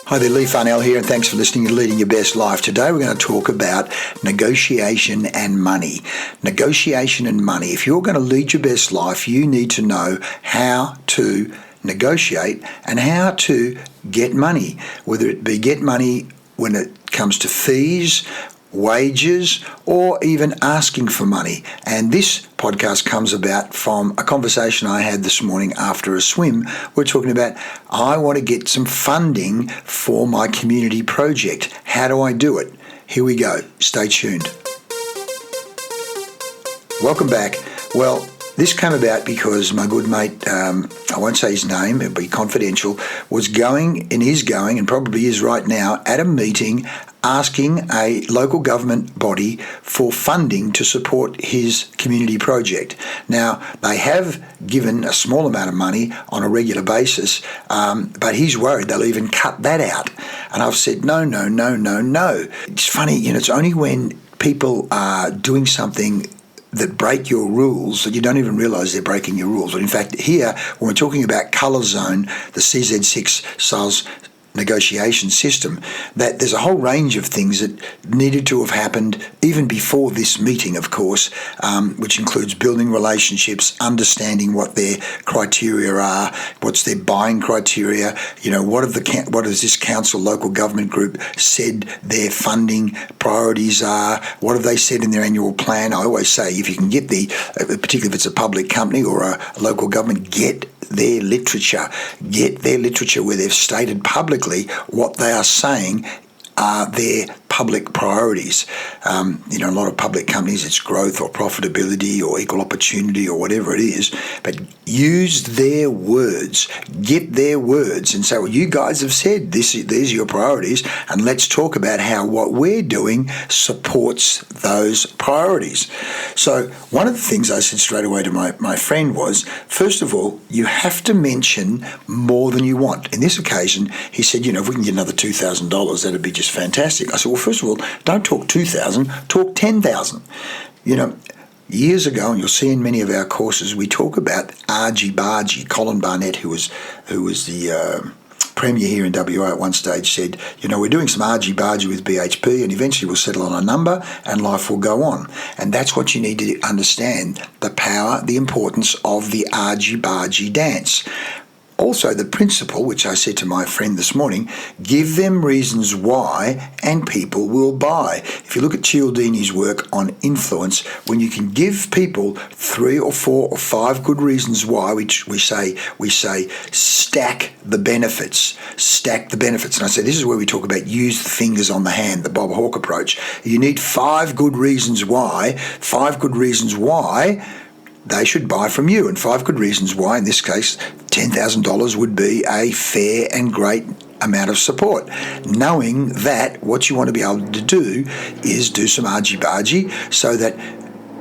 Hi there, Leigh Farnell here, and thanks for listening to Leading Your Best Life. Today we're going to talk about negotiation and money. Negotiation and money. If you're going to lead your best life, you need to know how to negotiate and how to get money, whether it be get money when it comes to fees, wages, or even asking for money. And this podcast comes about from a conversation I had this morning after a swim. We're talking about, I want to get some funding for my community project. How do I do it? Here we go. Stay tuned. Welcome back. Well, this came about because my good mate, I won't say his name, it'll be confidential, was going and is going and probably is right now at a meeting asking a local government body for funding to support his community project. Now, they have given a small amount of money on a regular basis, but he's worried they'll even cut that out. And I've said, no. It's funny, it's only when people are doing something that break your rules that you don't even realise they're breaking your rules. But in fact, here, when we're talking about colour zone, the CZ6 sales negotiation system, that there's a whole range of things that needed to have happened even before this meeting, of course, which includes building relationships, understanding what their criteria are, what's their buying criteria, what has this council local government group said their funding priorities are, what have they said in their annual plan. I always say, if you can get particularly if it's a public company or a local government, get their literature where they've stated publicly what they are saying are their public priorities. A lot of public companies, it's growth or profitability or equal opportunity or whatever it is, but use their words, get their words and say, well, you guys have said these are your priorities, and let's talk about how what we're doing supports those priorities. So one of the things I said straight away to my friend was, first of all, you have to mention more than you want. In this occasion, he said, if we can get another $2,000, that'd be just fantastic. I said, well, first of all, don't talk 2,000, talk 10,000. Years ago, and you'll see in many of our courses, we talk about argy-bargy. Colin Barnett, who was the Premier here in WA at one stage, said, we're doing some argy-bargy with BHP and eventually we'll settle on a number and life will go on. And that's what you need to understand, the power, the importance of the argy-bargy dance. Also, the principle, which I said to my friend this morning, give them reasons why and people will buy. If you look at Cialdini's work on influence, when you can give people 3 or 4 or 5 good reasons why, which we say stack the benefits. And I say this is where we talk about use the fingers on the hand, the Bob Hawke approach. You need 5 good reasons why they should buy from you, and 5 good reasons why, in this case, $10,000 would be a fair and great amount of support. Knowing that what you want to be able to do is do some argy-bargy so that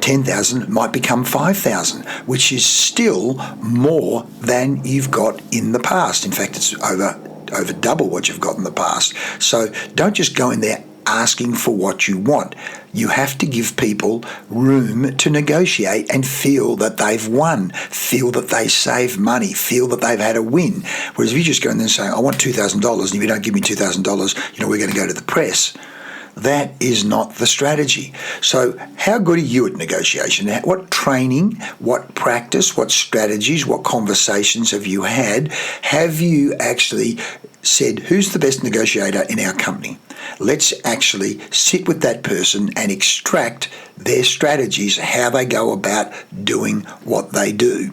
10,000 might become 5,000, which is still more than you've got in the past. In fact, it's over double what you've got in the past. So don't just go in there asking for what you want. You have to give people room to negotiate and feel that they've won, feel that they saved money, feel that they've had a win. Whereas if you just go in there and say, I want $2,000, and if you don't give me $2,000, we're going to go to the press. That is not the strategy. So how good are you at negotiation? What training, what practice, what strategies, what conversations have you had? Have you actually said, who's the best negotiator in our company? Let's actually sit with that person and extract their strategies, how they go about doing what they do.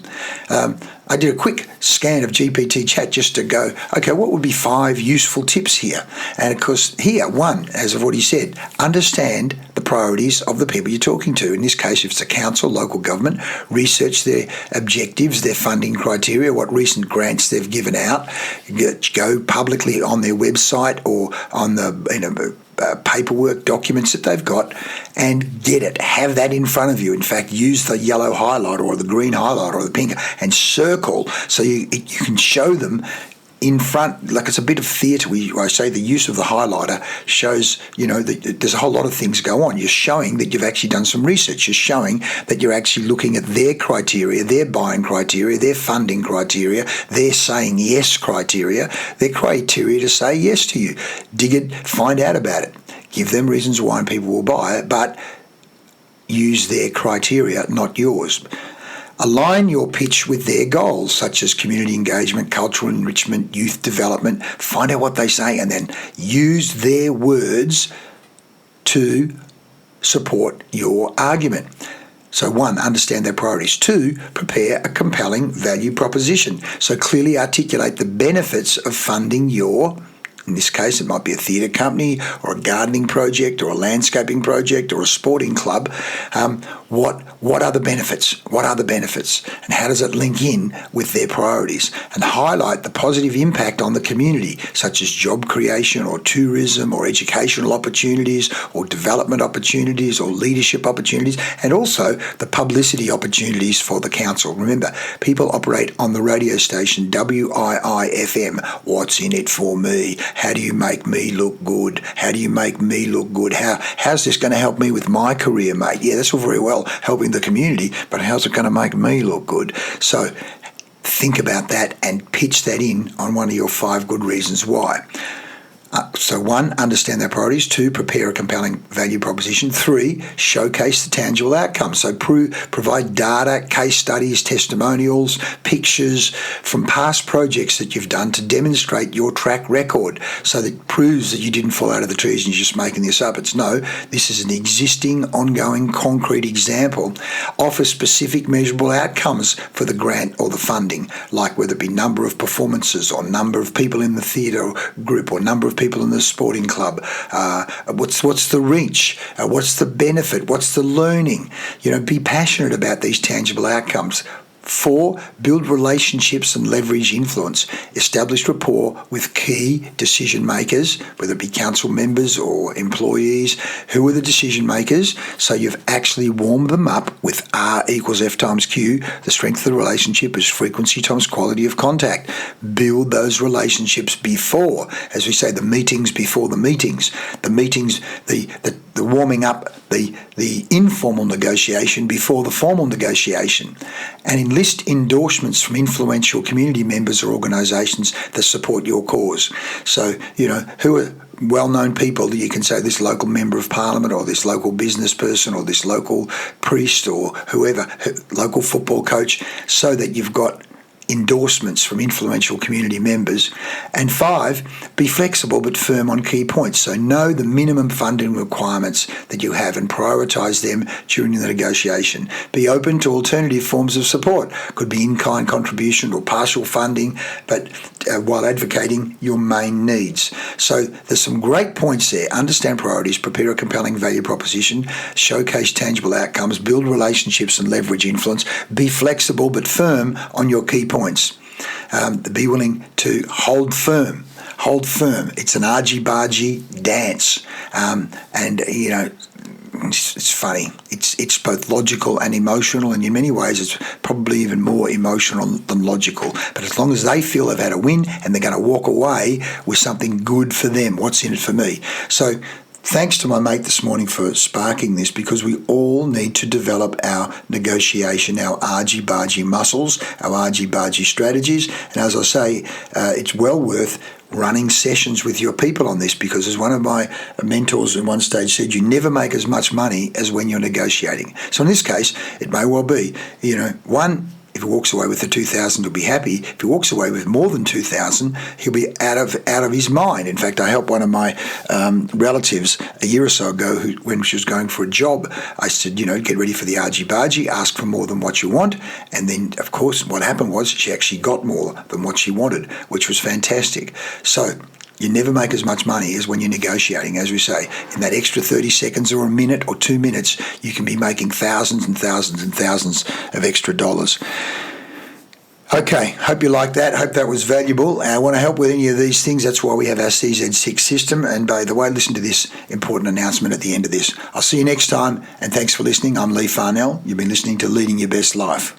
I did a quick scan of GPT chat just to go, okay, what would be 5 useful tips here? And of course, here, 1, as I've already said, understand the priorities of the people you're talking to. In this case, if it's a council, local government, research their objectives, their funding criteria, what recent grants they've given out. Go publicly on their website or on the paperwork documents that they've got and get it. Have that in front of you. In fact, use the yellow highlighter or the green highlighter or the pink and circle so you can show them in front, like it's a bit of theatre. I say the use of the highlighter shows, that there's a whole lot of things go on. You're showing that you've actually done some research. You're showing that you're actually looking at their criteria, their buying criteria, their funding criteria, their saying yes criteria, their criteria to say yes to you. Dig it, find out about it. Give them reasons why people will buy it, but use their criteria, not yours. Align your pitch with their goals, such as community engagement, cultural enrichment, youth development. Find out what they say and then use their words to support your argument. So 1, understand their priorities. 2, prepare a compelling value proposition. So clearly articulate the benefits of funding your, in this case, it might be a theatre company or a gardening project or a landscaping project or a sporting club. What are the benefits? What are the benefits? And how does it link in with their priorities? And highlight the positive impact on the community, such as job creation or tourism or educational opportunities or development opportunities or leadership opportunities, and also the publicity opportunities for the council. Remember, people operate on the radio station WIIFM. What's in it for me? How do you make me look good? How do you make me look good? How's this going to help me with my career, mate? Yeah, that's all very well helping the community, but how's it going to make me look good? So think about that and pitch that in on one of your 5 good reasons why. So 1, understand their priorities. 2, prepare a compelling value proposition. 3, showcase the tangible outcomes. So provide data, case studies, testimonials, pictures from past projects that you've done to demonstrate your track record, so that it proves that you didn't fall out of the trees and you're just making this up. This is an existing, ongoing, concrete example. Offer specific measurable outcomes for the grant or the funding, like whether it be number of performances or number of people in the theatre group or number of people in the sporting club. What's the reach? What's the benefit? What's the learning? Be passionate about these tangible outcomes. 4, build relationships and leverage influence. Establish rapport with key decision makers, whether it be council members or employees. Who are the decision makers? So you've actually warmed them up with R equals F times Q. The strength of the relationship is frequency times quality of contact. Build those relationships before, as we say, the meetings before the meetings. The meetings, the warming up, the informal negotiation before the formal negotiation. And enlist endorsements from influential community members or organisations that support your cause. So, who are well-known people that you can say, this local member of parliament or this local business person or this local priest or whoever, local football coach, so that you've got endorsements from influential community members. And 5, be flexible but firm on key points. So know the minimum funding requirements that you have and prioritise them during the negotiation. Be open to alternative forms of support. Could be in-kind contribution or partial funding, but while advocating your main needs. So there's some great points there. Understand priorities, prepare a compelling value proposition, showcase tangible outcomes, build relationships and leverage influence. Be flexible but firm on your key points. Be willing to hold firm. It's an argy-bargy dance. It's funny. It's both logical and emotional, and in many ways it's probably even more emotional than logical. But as long as they feel they've had a win and they're going to walk away with something good for them, what's in it for me? So thanks to my mate this morning for sparking this, because we all need to develop our negotiation, our argy-bargy muscles, our argy-bargy strategies. And as I say, it's well worth running sessions with your people on this, because as one of my mentors at one stage said, you never make as much money as when you're negotiating. So in this case, it may well be, one, if he walks away with the 2,000, he'll be happy. If he walks away with more than 2,000, he'll be out of his mind. In fact, I helped one of my relatives a year or so ago when she was going for a job. I said, get ready for the argy-bargy, ask for more than what you want. And then, of course, what happened was she actually got more than what she wanted, which was fantastic. So you never make as much money as when you're negotiating. As we say, in that extra 30 seconds or a minute or 2 minutes, you can be making thousands and thousands and thousands of extra dollars. Okay, hope you like that. Hope that was valuable. I want to help with any of these things. That's why we have our CZ6 system. And by the way, listen to this important announcement at the end of this. I'll see you next time, and thanks for listening. I'm Leigh Farnell. You've been listening to Leading Your Best Life.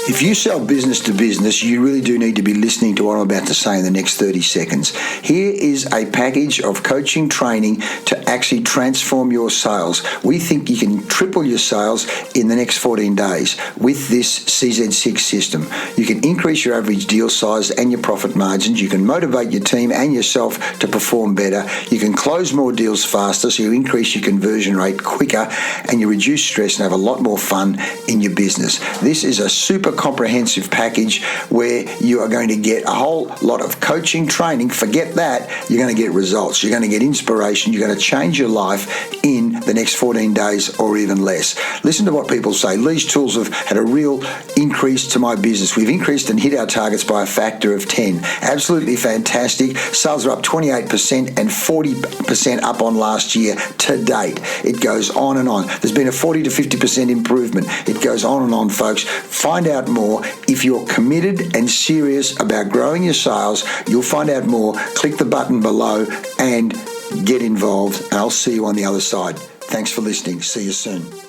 If you sell business to business, you really do need to be listening to what I'm about to say in the next 30 seconds. Here is a package of coaching training to actually transform your sales. We think you can triple your sales in the next 14 days with this CZ6 system. You can increase your average deal size and your profit margins. You can motivate your team and yourself to perform better. You can close more deals faster, so you increase your conversion rate quicker, and you reduce stress and have a lot more fun in your business. This is a super comprehensive package where you are going to get a whole lot of coaching training. Forget that, you're going to get results. You're going to get inspiration. You're going to change your life in the next 14 days or even less. Listen to what people say. Lee's tools have had a real increase to my business. We've increased and hit our targets by a factor of 10. Absolutely fantastic. Sales are up 28% and 40% up on last year to date. It goes on and on. There's been a 40 to 50% improvement. It goes on and on, folks. Find out more. If you're committed and serious about growing your sales, you'll find out more. Click the button below and get involved. And I'll see you on the other side. Thanks for listening. See you soon.